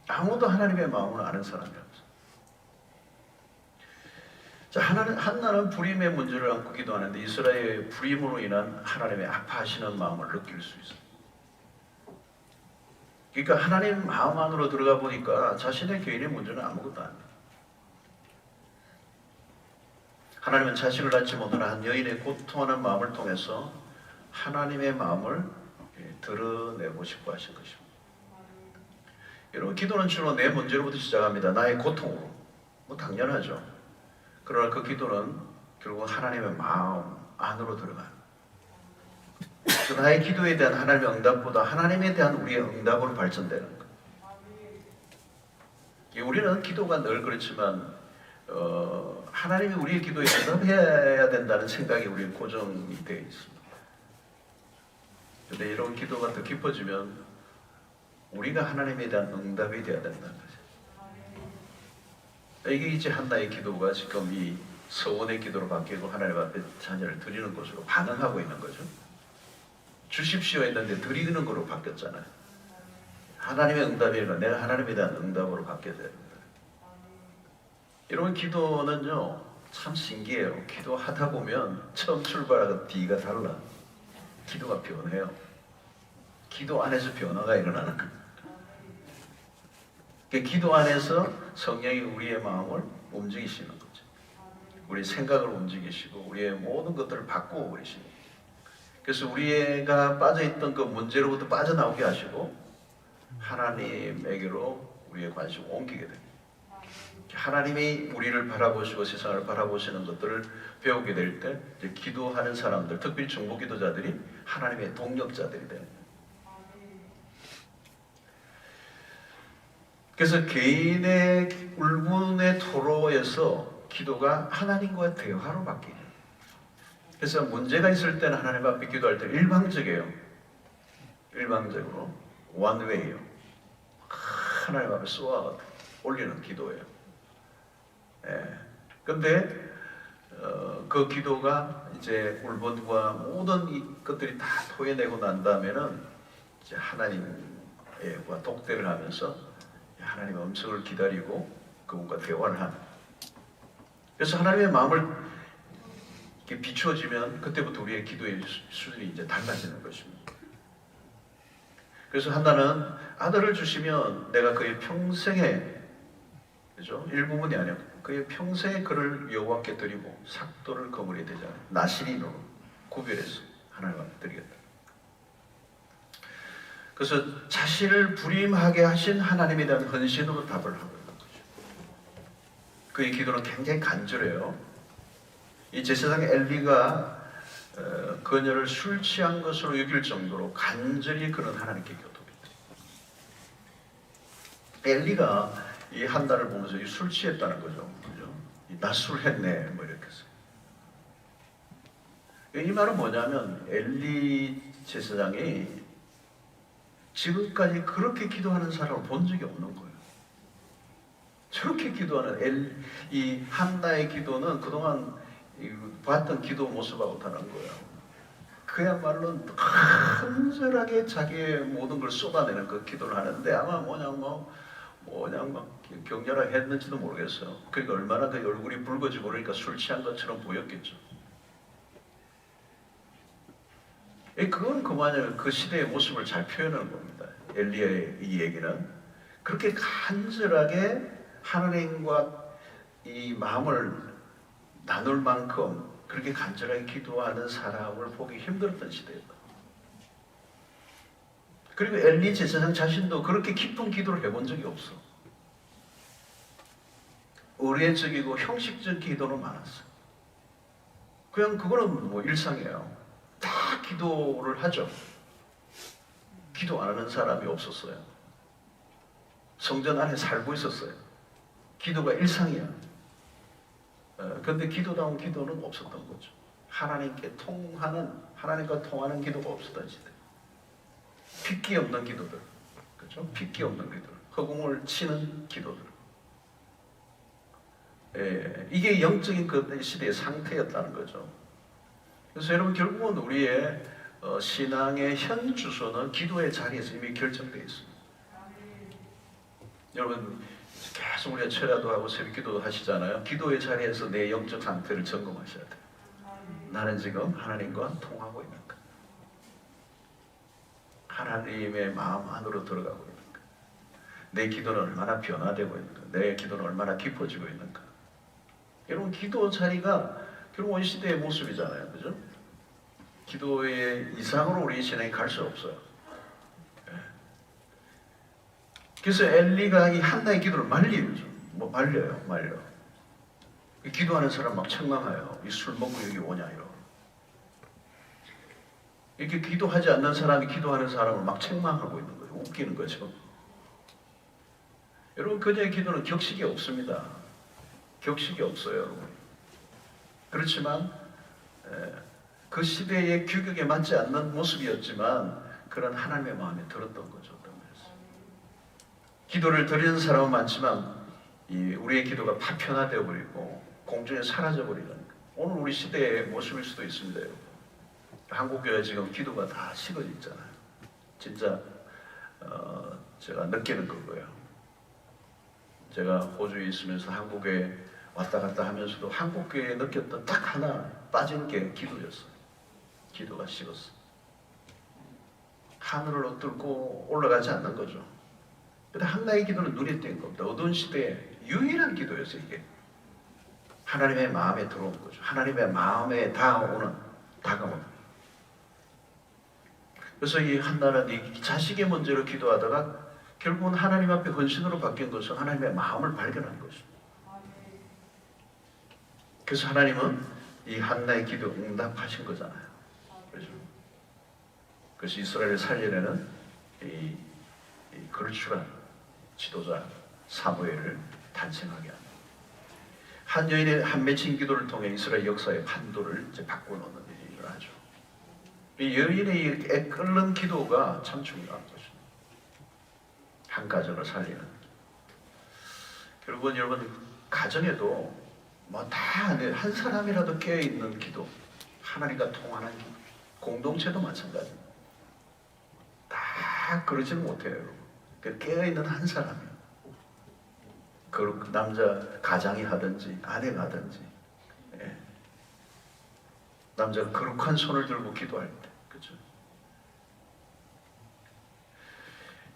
아무도 하나님의 마음을 아는 사람이 없어. 자, 한나는 불임의 문제를 안고 기도하는데 이스라엘의 불임으로 인한 하나님의 아파하시는 마음을 느낄 수 있어. 그러니까 하나님 마음 안으로 들어가 보니까 자신의 개인의 문제는 아무것도 아니야. 하나님은 자식을 낳지 못하는 한 여인의 고통하는 마음을 통해서 하나님의 마음을 드러내고 싶어 하신 것입니다. 여러분, 기도는 주로 내 문제로부터 시작합니다. 나의 고통으로. 당연하죠. 그러나 그 기도는 결국 하나님의 마음 안으로 들어가는. 나의 기도에 대한 하나님의 응답보다 하나님에 대한 우리의 응답으로 발전되는 것. 우리는 기도가 늘 그렇지만 하나님이 우리의 기도에 응답해야 된다는 생각이 우리는 고정이 되어 있습니다. 그런데 이런 기도가 더 깊어지면 우리가 하나님에 대한 응답이 되어야 된다는 거죠. 이게 이제 한나의 기도가 지금 이 서원의 기도로 바뀌고 하나님 앞에 자녀를 드리는 것으로 반응하고 있는 거죠. 주십시오 했는데 드리는 거로 바뀌었잖아요. 하나님의 응답이 아니라 내가 하나님에 대한 응답으로 바뀌어야 됩니다. 여러분, 기도는요 참 신기해요. 기도하다 보면 처음 출발하고 뒤가 달라. 기도가 변해요. 기도 안에서 변화가 일어나는 거예요. 기도 안에서 성령이 우리의 마음을 움직이시는 거죠. 우리 생각을 움직이시고 우리의 모든 것들을 바꾸어 버리시는 거예요. 그래서 우리가 빠져있던 그 문제로부터 빠져나오게 하시고 하나님에게로 우리의 관심을 옮기게 됩니다. 하나님이 우리를 바라보시고 세상을 바라보시는 것들을 배우게 될 때 이제 기도하는 사람들, 특별히 중보 기도자들이 하나님의 동력자들이 되는 거예요. 그래서 개인의 울분의 토로에서 기도가 하나님과 대화로 바뀌는 거예요. 그래서 문제가 있을 때는 하나님 앞에 기도할 때 일방적이에요. 일방적으로 원웨이예요. 하나님 앞에 쏘아 올리는 기도예요. 근데 그 기도가 이제 울분과 모든 이 것들이 다 토해내고 난 다음에는 이제 하나님과 독대를 하면서 하나님의 음성을 기다리고 그분과 대화를 하는. 그래서 하나님의 마음을 이렇게 비추어지면 그때부터 우리의 기도의 수준이 이제 달라지는 것입니다. 그래서 한나는 아들을 주시면 내가 그의 평생에, 그죠? 일부분이 아니라 그의 평생에 그를 여호와께 드리고 삭도를 거물이 되잖아요. 나실인으로 구별해서 하나님 앞에 드리겠다. 그래서 자신을 불임하게 하신 하나님에 대한 헌신으로 답을 하고 있는 거죠. 그의 기도는 굉장히 간절해요. 이 제사장 엘리가 그녀를 술 취한 것으로 여길 정도로 간절히 그는 하나님께 기도했다. 엘리가 이 한나를 보면서 술 취했다는 거죠. 그죠? 낮술했네 뭐 이렇게 해서. 이 말은 뭐냐면 엘리 제사장이 지금까지 그렇게 기도하는 사람을 본 적이 없는 거예요. 저렇게 기도하는 이 한나의 기도는 그동안 봤던 기도 모습하고 다른 거예요. 그야말로 간절하게 자기의 모든 걸 쏟아내는 그 기도를 하는데 아마 격렬하게 했는지도 모르겠어요. 그러니까 얼마나 그 얼굴이 붉어지고 그러니까 술 취한 것처럼 보였겠죠. 그건 그만이에요. 그 시대의 모습을 잘 표현하는 겁니다. 엘리야의 이 얘기는 그렇게 간절하게 하나님과 이 마음을 나눌 만큼 그렇게 간절하게 기도하는 사람을 보기 힘들었던 시대였다. 그리고 엘리 제사장 자신도 그렇게 깊은 기도를 해본 적이 없어. 의례적이고 형식적 기도는 많았어. 그냥 그거는 뭐 일상이에요. 다 기도를 하죠. 기도 안 하는 사람이 없었어요. 성전 안에 살고 있었어요. 기도가 일상이야. 그런데 기도다운 기도는 없었던 거죠. 하나님과 통하는 기도가 없었던 시대. 핏기 없는 기도들, 그렇죠? 핏기 없는 기도들, 허공을 치는 기도들. 이게 영적인 그 시대의 상태였다는 거죠. 그래서 여러분 결국은 우리의 신앙의 현 주소는 기도의 자리에서 이미 결정되어 있습니다. 여러분 계속 우리가 철야도 하고 새벽기도도 하시잖아요. 기도의 자리에서 내 영적 상태를 점검하셔야 돼요. 나는 지금 하나님과 통하고 있는가? 하나님의 마음 안으로 들어가고 있는가? 내 기도는 얼마나 변화되고 있는가? 내 기도는 얼마나 깊어지고 있는가? 여러분 기도 자리가 결국 이 시대의 모습이잖아요. 그죠? 기도의 이상으로 우리 신앙이 갈 수 없어요. 그래서 엘리가 이 한나의 기도를 말리죠. 말려요. 기도하는 사람 막 책망해요. 이 술 먹고 여기 오냐 이러고. 이렇게 기도하지 않는 사람이 기도하는 사람을 막 책망하고 있는 거예요. 웃기는 거죠. 여러분 그녀의 기도는 격식이 없습니다. 격식이 없어요, 여러분. 그렇지만 그 시대의 규격에 맞지 않는 모습이었지만 그런 하나님의 마음에 들었던 거죠. 어떤 면에서. 기도를 드리는 사람은 많지만 우리의 기도가 파편화되어 버리고 공중에 사라져 버리는 오늘 우리 시대의 모습일 수도 있습니다. 여러분. 한국교회 지금 기도가 다 식어져 있잖아요. 진짜 제가 느끼는 거고요. 제가 호주에 있으면서 한국에 왔다 갔다 하면서도 한국교회에 느꼈던 딱 하나 빠진 게 기도였어요. 기도가 식었어. 하늘을 뚫고 올라가지 않는 거죠. 근데 한나의 기도는 눈에 띈 겁니다. 어두운 시대에 유일한 기도였어요. 이게 하나님의 마음에 들어온 거죠. 하나님의 마음에 다가오는. 그래서 이 한나는 이 자식의 문제로 기도하다가 결국은 하나님 앞에 헌신으로 바뀐 것은 하나님의 마음을 발견한 것입니다. 그래서 하나님은 이 한나의 기도 응답하신 거잖아요. 그렇죠? 그래서 이스라엘을 살려내는 이 걸출한 지도자 사무엘을 탄생하게 합니다. 한 여인의 한 맺힌 기도를 통해 이스라엘 역사의 판도를 이제 바꿔놓는 일을 하죠. 이 여인의 애끓는 기도가 참 중요한 것입니다. 한 가정을 살리는. 결국은 여러분 가정에도 뭐 다 한 사람이라도 깨어있는 기도, 하나님과 통하는 기도, 공동체도 마찬가지입니다. 다 그러지는 못해요, 여러분. 깨어있는 한 사람이요. 그 남자 가장이 하든지 아내가 하든지, 남자가 거룩한 손을 들고 기도할 때, 그렇죠?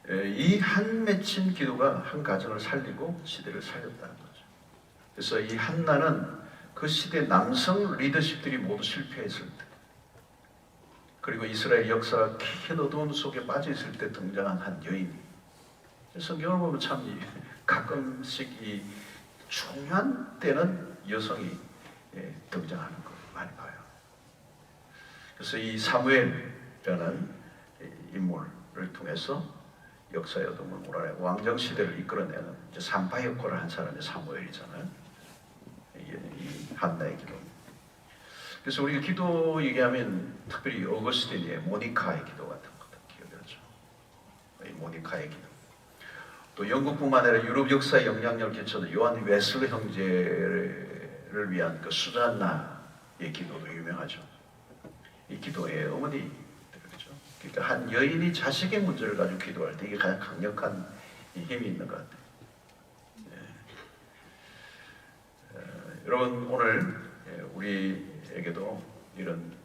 이 한 맺힌 기도가 한 가정을 살리고 시대를 살렸다는 거죠. 그래서 이 한나는 그 시대 남성 리더십들이 모두 실패했을 때, 그리고 이스라엘 역사가 긴 어두운 속에 빠져 있을 때 등장한 한 여인. 성경을 보면 참 가끔씩 이 중요한 때는 여성이 등장하는 걸 많이 봐요. 그래서 이 사무엘이라는 인물을 통해서 역사의 어둠을 몰아내고 왕정 시대를 이끌어내는 이제 산파 역할을 한 사람이 사무엘이잖아요. 이 한나의 기도. 그래서 우리가 기도 얘기하면 특별히 어거스틴의 모니카의 기도 같은 것도 기억하죠. 이 모니카의 기도. 또 영국뿐만 아니라 유럽 역사에 영향력을 끼쳤던 요한 웨슬리 형제를 위한 그 수잔나의 기도도 유명하죠. 이 기도의 어머니. 그러니까 한 여인이 자식의 문제를 가지고 기도할 때 이게 가장 강력한 힘이 있는 것 같아요. 여러분 오늘 우리에게도 이런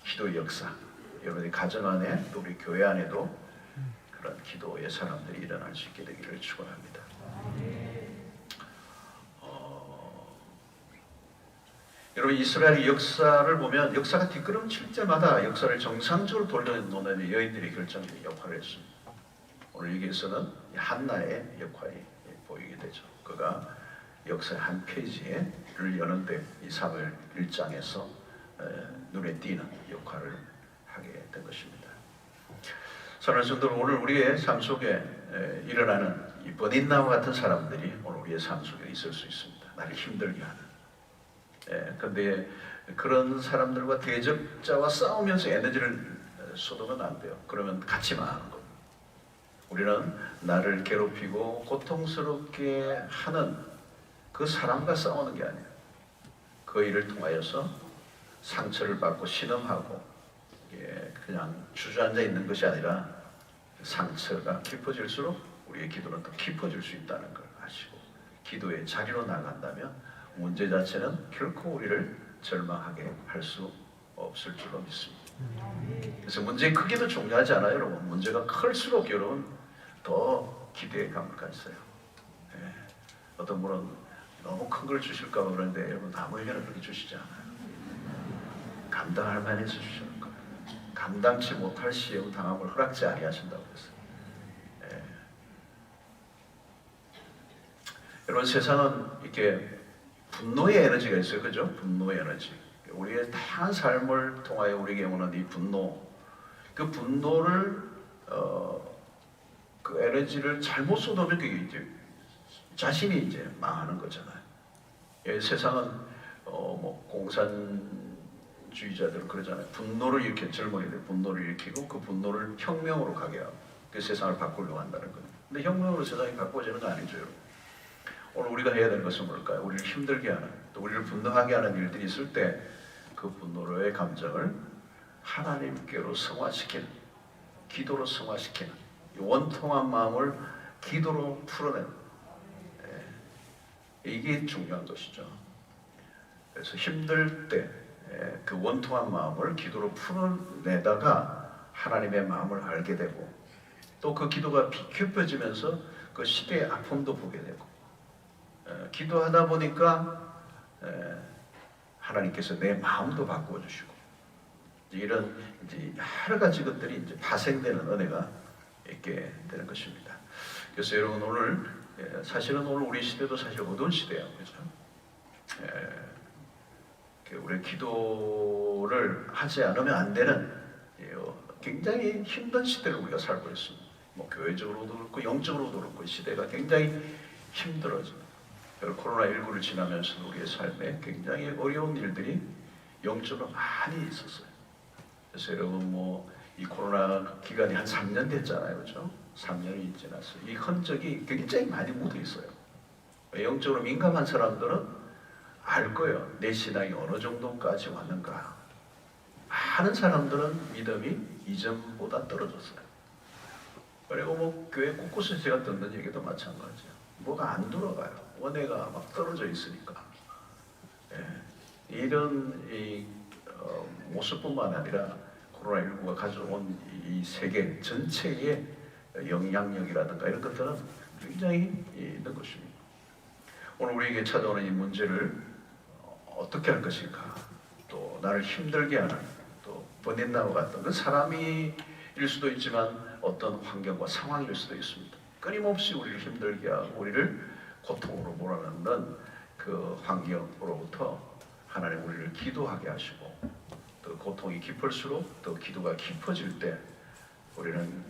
기도의 역사, 여러분의 가정 안에 또 우리 교회 안에도 그런 기도의 사람들이 일어날 수 있게 되기를 축원합니다. 여러분 이스라엘의 역사를 보면 역사가 뒷걸음칠 때마다 역사를 정상적으로 돌려놓는 여인들이 결정적인 역할을 했습니다. 오늘 여기에서는 한나의 역할이 보이게 되죠. 그가 역사의 한 페이지를 여는데 이 사무엘 1장에서 눈에 띄는 역할을 하게 된 것입니다. 사랑하는 성도들, 오늘 우리의 삶 속에 일어나는 이 버닌나무 같은 사람들이 오늘 우리의 삶 속에 있을 수 있습니다. 나를 힘들게 하는. 그런데 그런 사람들과 대적자와 싸우면서 에너지를 쏟으면 안 돼요. 그러면 같이 망하는 겁니다. 우리는 나를 괴롭히고 고통스럽게 하는 그 사람과 싸우는 게 아니에요. 그 일을 통하여서 상처를 받고 신음하고 그냥 주저앉아 있는 것이 아니라 상처가 깊어질수록 우리의 기도는 더 깊어질 수 있다는 걸 아시고 기도의 자리로 나간다면 문제 자체는 결코 우리를 절망하게 할 수 없을 줄로 믿습니다. 그래서 문제의 크기도 중요하지 않아요, 여러분. 문제가 클수록 여러분 더 기대의 감을 가지세요. 예. 어떤 분은 너무 큰 걸 주실까 봐 그러는데 여러분 아무에게나 그렇게 주시지 않아요. 감당할 만해서 주시는 거예요. 감당치 못할 시험 당함을 허락지 아니하신다고 그랬어요. 예. 여러분 세상은 이렇게 분노의 에너지가 있어요, 그죠? 분노의 에너지. 우리의 다양한 삶을 통하여 우리에게 오는 이 분노, 그 분노를 그 에너지를 잘못 쏟아놓으면 그게 이제 자신이 이제 망하는 거잖아요. 예, 세상은 뭐 공산주의자들은 그러잖아요. 분노를 일으켜 젊은이들 분노를 일으키고 그 분노를 혁명으로 가게 하고 그 세상을 바꾸려고 한다는 거예요. 근데 혁명으로 세상이 바꿔지는 거 아니죠, 여러분. 오늘 우리가 해야 되는 것은 뭘까요? 우리를 힘들게 하는, 또 우리를 분노하게 하는 일들이 있을 때 그 분노의 감정을 하나님께로 승화시키는, 기도로 승화시키는, 원통한 마음을 기도로 풀어내는, 이게 중요한 것이죠. 그래서 힘들 때 그 원통한 마음을 기도로 풀어내다가 하나님의 마음을 알게 되고 또 그 기도가 깊어지면서 그 시대의 아픔도 보게 되고 기도하다 보니까 하나님께서 내 마음도 바꾸어 주시고 이런 이제 여러 가지 것들이 이제 파생되는 은혜가 있게 되는 것입니다. 그래서 여러분 오늘 사실은 오늘 우리 시대도 사실 어두운 시대예요, 그렇죠? 우리 기도를 하지 않으면 안 되는 굉장히 힘든 시대를 우리가 살고 있습니다. 뭐 교회적으로도 그렇고 영적으로도 그렇고 시대가 굉장히 힘들어져. 코로나19를 지나면서 우리의 삶에 굉장히 어려운 일들이 영적으로 많이 있었어요. 그래서 여러분 뭐 이 코로나 기간이 한 3년 됐잖아요, 그렇죠? 3년이 지났어요. 이 흔적이 굉장히 많이 묻어 있어요. 영적으로 민감한 사람들은 알 거예요. 내 신앙이 어느 정도까지 왔는가. 많은 사람들은 믿음이 이전보다 떨어졌어요. 그리고 뭐 교회 곳곳에서 제가 듣는 얘기도 마찬가지예요. 뭐가 안 돌아가요. 원회가 막 떨어져 있으니까. 이런 모습뿐만 아니라 코로나19가 가져온 이 세계 전체의 영향력이라든가 이런 것들은 굉장히 있는 것입니다. 오늘 우리에게 찾아오는 이 문제를 어떻게 할 것인가, 또 나를 힘들게 하는, 또 번인나무 같은 그 사람일 수도 있지만 어떤 환경과 상황일 수도 있습니다. 끊임없이 우리를 힘들게 하고 우리를 고통으로 몰아넣는 그 환경으로부터 하나님 우리를 기도하게 하시고 또 고통이 깊을수록 또 기도가 깊어질 때 우리는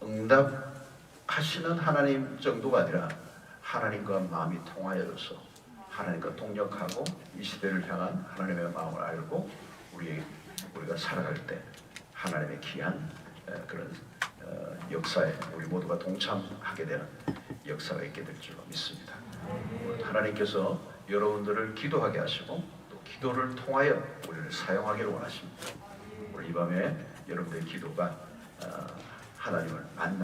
응답하시는 하나님 정도가 아니라 하나님과 마음이 통하여져서 하나님과 동력하고 이 시대를 향한 하나님의 마음을 알고 우리가 살아갈 때 하나님의 귀한 그런 역사에 우리 모두가 동참하게 되는 역사가 있게 될 줄로 믿습니다. 하나님께서 여러분들을 기도하게 하시고 또 기도를 통하여 우리를 사용하기를 원하십니다. 오늘 이 밤에 여러분들의 기도가 하나님을 만나